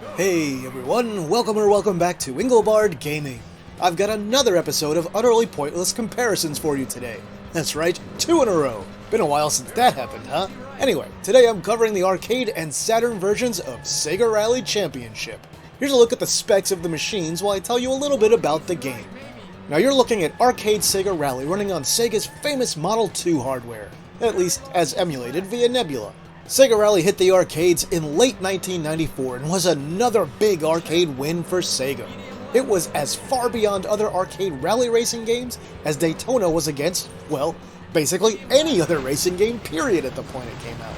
Hey everyone, welcome back to Engelbard Gaming. I've got another episode of Utterly Pointless Comparisons for you today. That's right, 2 in a row. Been a while since that happened, huh? Anyway, today I'm covering the arcade and Saturn versions of Sega Rally Championship. Here's a look at the specs of the machines while I tell you a little bit about the game. Now you're looking at arcade Sega Rally running on Sega's famous Model 2 hardware, at least as emulated via Nebula. Sega Rally hit the arcades in late 1994 and was another big arcade win for Sega. It was as far beyond other arcade rally racing games as Daytona was against, well, basically any other racing game period at the point it came out.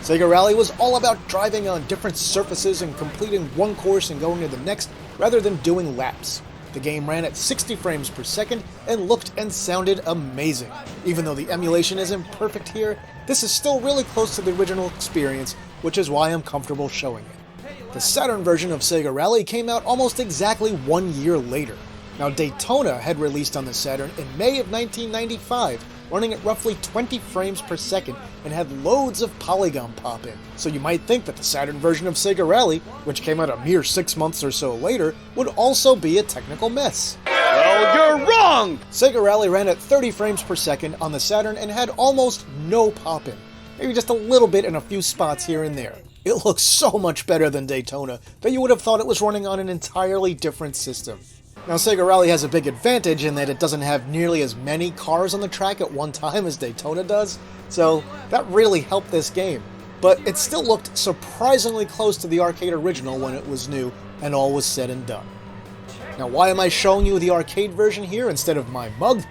Sega Rally was all about driving on different surfaces and completing one course and going to the next rather than doing laps. The game ran at 60 frames per second and looked and sounded amazing. Even though the emulation isn't perfect here, this is still really close to the original experience, which is why I'm comfortable showing it. The Saturn version of Sega Rally came out almost exactly 1 year later. Now Daytona had released on the Saturn in May of 1995, running at roughly 20 frames per second and had loads of polygon pop-in. So you might think that the Saturn version of Sega Rally, which came out a mere 6 months or so later, would also be a technical mess. Well, you're wrong! Sega Rally ran at 30 frames per second on the Saturn and had almost no pop-in. Maybe just a little bit in a few spots here and there. It looks so much better than Daytona that you would have thought it was running on an entirely different system. Now Sega Rally has a big advantage in that it doesn't have nearly as many cars on the track at one time as Daytona does, so that really helped this game. But it still looked surprisingly close to the arcade original when it was new and all was said and done. Now why am I showing you the arcade version here instead of my mug?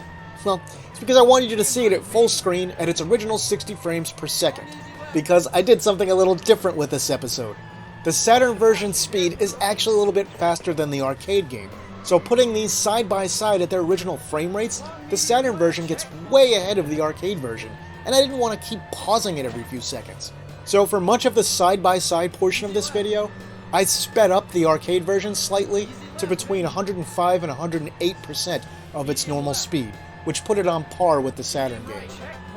Well, it's because I wanted you to see it at full screen at its original 60 frames per second, because I did something a little different with this episode. The Saturn version speed is actually a little bit faster than the arcade game, so putting these side by side at their original frame rates, the Saturn version gets way ahead of the arcade version, and I didn't want to keep pausing it every few seconds. So for much of the side by side portion of this video, I sped up the arcade version slightly to between 105 and 108% of its normal speed, which put it on par with the Saturn game.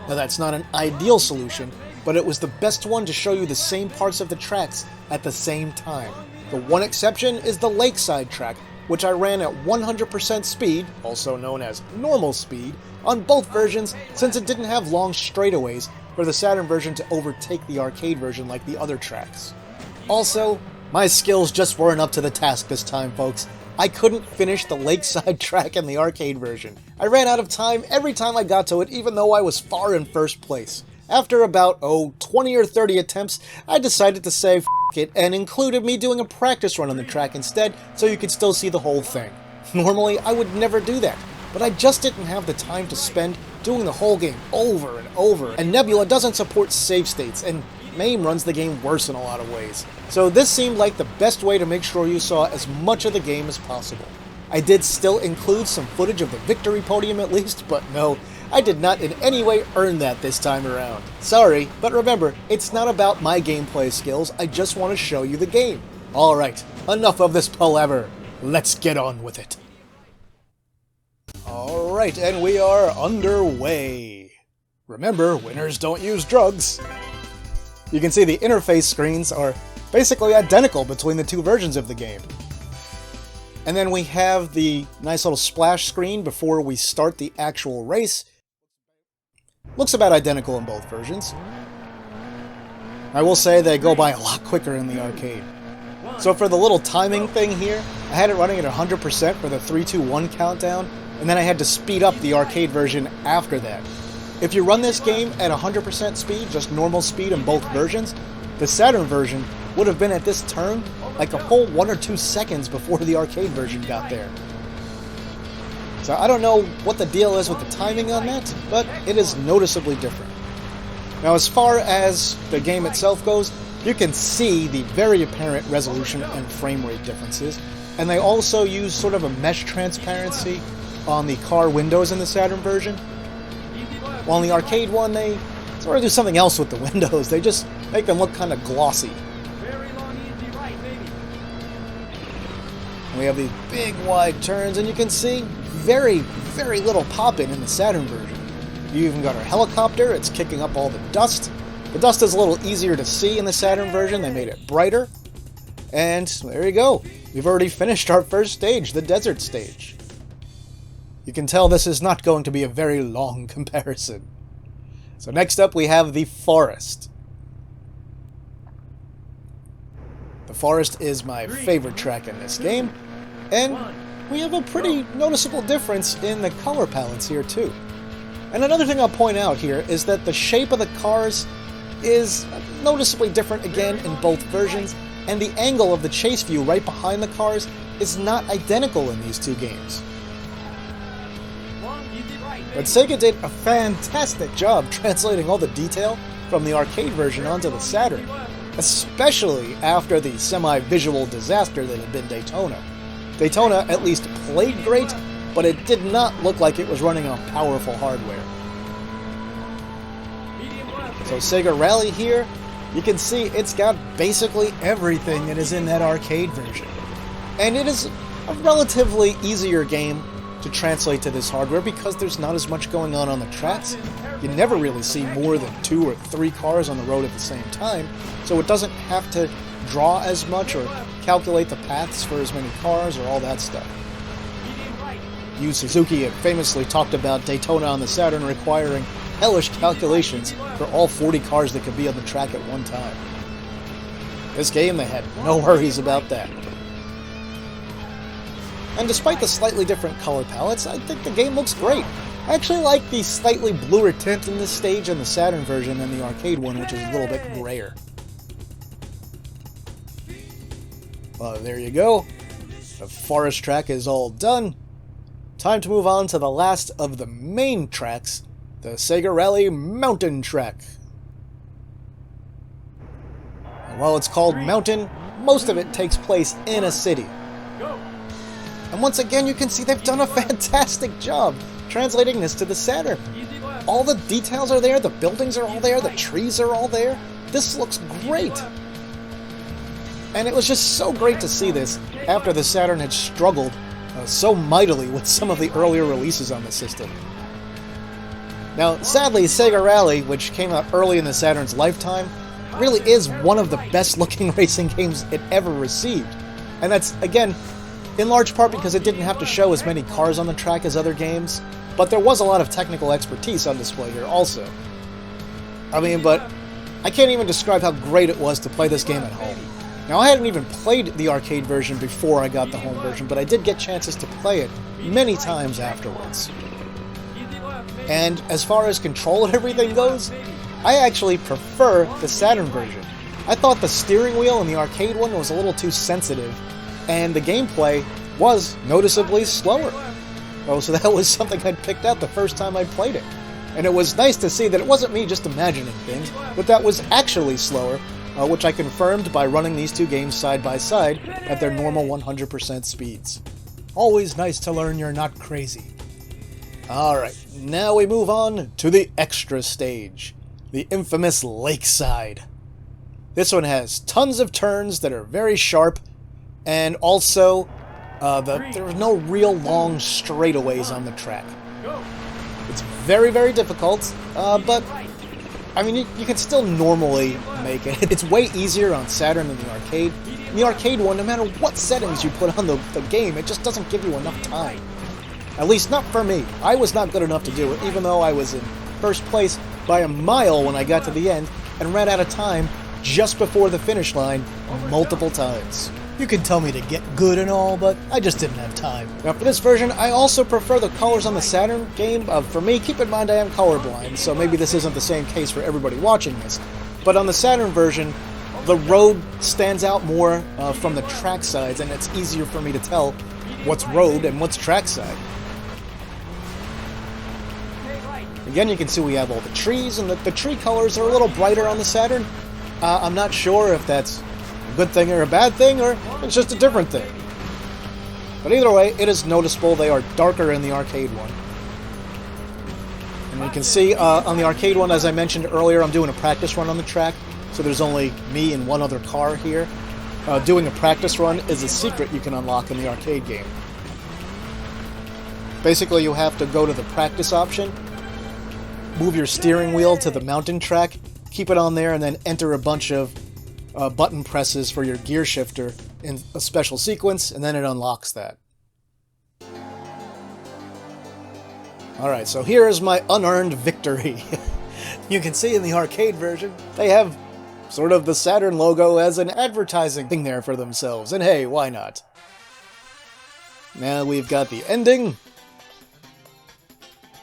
Now that's not an ideal solution, but it was the best one to show you the same parts of the tracks at the same time. The one exception is the Lakeside track, which I ran at 100% speed, also known as normal speed, on both versions since it didn't have long straightaways for the Saturn version to overtake the arcade version like the other tracks. Also, my skills just weren't up to the task this time, folks. I couldn't finish the Lakeside track in the arcade version. I ran out of time every time I got to it, even though I was far in first place. After about, 20 or 30 attempts, I decided to say f*** it and included me doing a practice run on the track instead so you could still see the whole thing. Normally, I would never do that, but I just didn't have the time to spend doing the whole game over and over, and Nebula doesn't support save states, and MAME runs the game worse in a lot of ways. So this seemed like the best way to make sure you saw as much of the game as possible. I did still include some footage of the victory podium at least, but no, I did not in any way earn that this time around. Sorry, but remember, it's not about my gameplay skills, I just want to show you the game. Alright, enough of this palaver. Let's get on with it. Alright, and we are underway. Remember, winners don't use drugs. You can see the interface screens are basically identical between the two versions of the game. And then we have the nice little splash screen before we start the actual race. Looks about identical in both versions. I will say they go by a lot quicker in the arcade. So for the little timing thing here, I had it running at 100% for the 3, 2, 1 countdown, and then I had to speed up the arcade version after that. If you run this game at 100% speed, just normal speed in both versions, the Saturn version would have been at this turn like a full 1 or 2 seconds before the arcade version got there. So I don't know what the deal is with the timing on that, but it is noticeably different. Now as far as the game itself goes, you can see the very apparent resolution and frame rate differences, and they also use sort of a mesh transparency on the car windows in the Saturn version. While in the arcade one, they sort of do something else with the windows. They just make them look kind of glossy. We have these big wide turns, and you can see very, very little pop-in in the Saturn version. You even got our helicopter, it's kicking up all the dust. The dust is a little easier to see in the Saturn version, they made it brighter. And there you go. We've already finished our first stage, the desert stage. You can tell this is not going to be a very long comparison. So next up we have the forest. The forest is my favorite track in this game, and we have a pretty noticeable difference in the color palettes here too. And another thing I'll point out here is that the shape of the cars is noticeably different again in both versions, and the angle of the chase view right behind the cars is not identical in these two games. But Sega did a fantastic job translating all the detail from the arcade version onto the Saturn, especially after the semi-visual disaster that had been Daytona. Daytona at least played great, but it did not look like it was running on powerful hardware. So Sega Rally here, you can see it's got basically everything that is in that arcade version. And it is a relatively easier game to translate to this hardware because there's not as much going on the tracks. You never really see more than 2 or 3 cars on the road at the same time, so it doesn't have to draw as much or calculate the paths for as many cars or all that stuff. Yu Suzuki had famously talked about Daytona on the Saturn requiring hellish calculations for all 40 cars that could be on the track at one time. This game, they had no worries about that. And despite the slightly different color palettes, I think the game looks great. I actually like the slightly bluer tint in this stage in the Saturn version than the arcade one, which is a little bit grayer. Well, there you go. The forest track is all done. Time to move on to the last of the main tracks, the Sega Rally Mountain Track. And while it's called Mountain, most of it takes place in a city. And once again, you can see they've done a fantastic job translating this to the Saturn. All the details are there, the buildings are all there, the trees are all there. This looks great. And it was just so great to see this after the Saturn had struggled so mightily with some of the earlier releases on the system. Now, sadly, Sega Rally, which came out early in the Saturn's lifetime, really is one of the best-looking racing games it ever received. And that's, again, in large part because it didn't have to show as many cars on the track as other games, but there was a lot of technical expertise on display here also. But I can't even describe how great it was to play this game at home. Now, I hadn't even played the arcade version before I got the home version, but I did get chances to play it many times afterwards. And as far as control and everything goes, I actually prefer the Saturn version. I thought the steering wheel in the arcade one was a little too sensitive, and the gameplay was noticeably slower. So that was something I'd picked out the first time I played it. And it was nice to see that it wasn't me just imagining things, but that was actually slower, which I confirmed by running these two games side by side at their normal 100% speeds. Always nice to learn you're not crazy. Alright, now we move on to the extra stage, the infamous Lakeside. This one has tons of turns that are very sharp, and also there are no real long straightaways on the track. It's very, very difficult, but you can still normally make it. It's way easier on Saturn than the arcade. In the arcade one, no matter what settings you put on the game, it just doesn't give you enough time. At least not for me. I was not good enough to do it, even though I was in first place by a mile when I got to the end, and ran out of time just before the finish line multiple times. You can tell me to get good and all, but I just didn't have time. Now for this version, I also prefer the colors on the Saturn game. For me, keep in mind I am colorblind, so maybe this isn't the same case for everybody watching this. But on the Saturn version, the road stands out more from the track sides, and it's easier for me to tell what's road and what's trackside. Again, you can see we have all the trees, and the tree colors are a little brighter on the Saturn. I'm not sure if that's a good thing or a bad thing, or it's just a different thing. But either way, it is noticeable they are darker in the arcade one. And you can see on the arcade one, as I mentioned earlier, I'm doing a practice run on the track, so there's only me and one other car here. Doing a practice run is a secret you can unlock in the arcade game. Basically, you have to go to the practice option, move your steering wheel to the mountain track, keep it on there, and then enter a bunch of button presses for your gear shifter in a special sequence, and then it unlocks that. Alright, so here is my unearned victory. You can see in the arcade version, they have sort of the Saturn logo as an advertising thing there for themselves, and hey, why not? Now we've got the ending.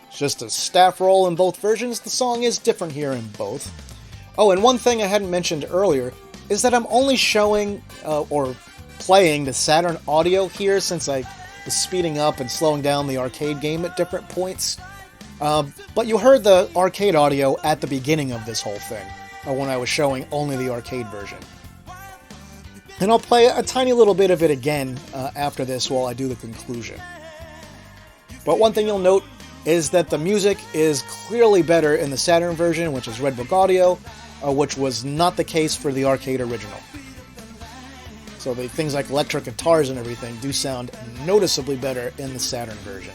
It's just a staff roll in both versions. The song is different here in both. Oh, and one thing I hadn't mentioned earlier is that I'm only showing, or playing the Saturn audio here since I was speeding up and slowing down the arcade game at different points. But you heard the arcade audio at the beginning of this whole thing, when I was showing only the arcade version. And I'll play a tiny little bit of it again after this while I do the conclusion. But one thing you'll note is that the music is clearly better in the Saturn version, which is Red Book Audio, which was not the case for the arcade original. So the things like electric guitars and everything do sound noticeably better in the Saturn version.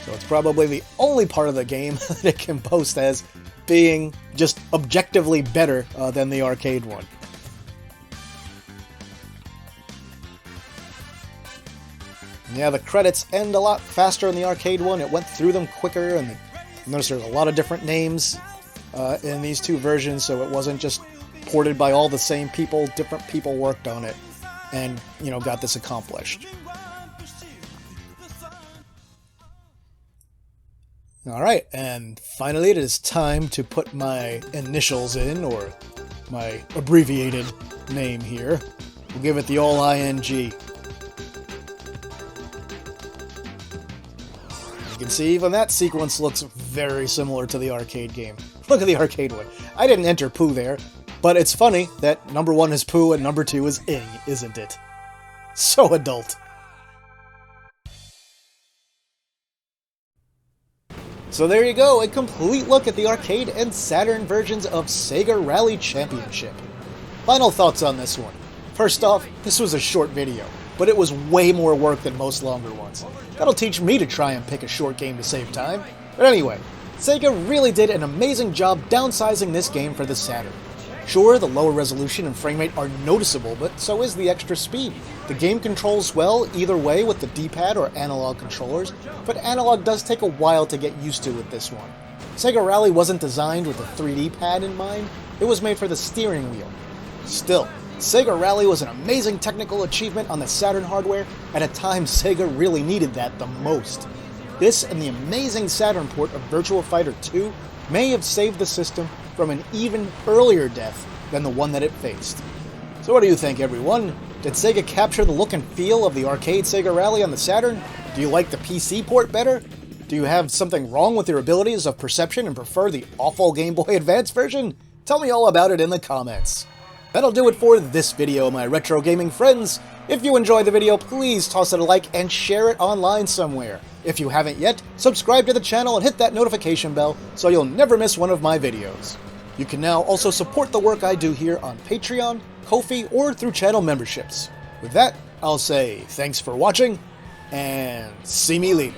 So it's probably the only part of the game that it can boast as being just objectively better than the arcade one. Yeah, the credits end a lot faster in the arcade one. It went through them quicker, and notice there's a lot of different names in these two versions, so it wasn't just ported by all the same people. Different people worked on it and, you know, got this accomplished. Alright, and finally it is time to put my initials in, or my abbreviated name here. We'll give it the all ING. You can see even that sequence looks very similar to the arcade game. Look at the arcade one. I didn't enter Pooh there, but it's funny that number 1 is Pooh and number 2 is Ing, isn't it? So adult. So there you go, a complete look at the arcade and Saturn versions of Sega Rally Championship. Final thoughts on this one. First off, this was a short video, but it was way more work than most longer ones. That'll teach me to try and pick a short game to save time. But anyway, Sega really did an amazing job downsizing this game for the Saturn. Sure, the lower resolution and frame rate are noticeable, but so is the extra speed. The game controls well either way with the D-pad or analog controllers, but analog does take a while to get used to with this one. Sega Rally wasn't designed with a 3D pad in mind, it was made for the steering wheel. Still, Sega Rally was an amazing technical achievement on the Saturn hardware at a time Sega really needed that the most. This and the amazing Saturn port of Virtua Fighter 2 may have saved the system from an even earlier death than the one that it faced. So what do you think, everyone? Did Sega capture the look and feel of the arcade Sega Rally on the Saturn? Do you like the PC port better? Do you have something wrong with your abilities of perception and prefer the awful Game Boy Advance version? Tell me all about it in the comments. That'll do it for this video, my retro gaming friends. If you enjoyed the video, please toss it a like and share it online somewhere. If you haven't yet, subscribe to the channel and hit that notification bell so you'll never miss one of my videos. You can now also support the work I do here on Patreon, Ko-fi, or through channel memberships. With that, I'll say thanks for watching, and see me later.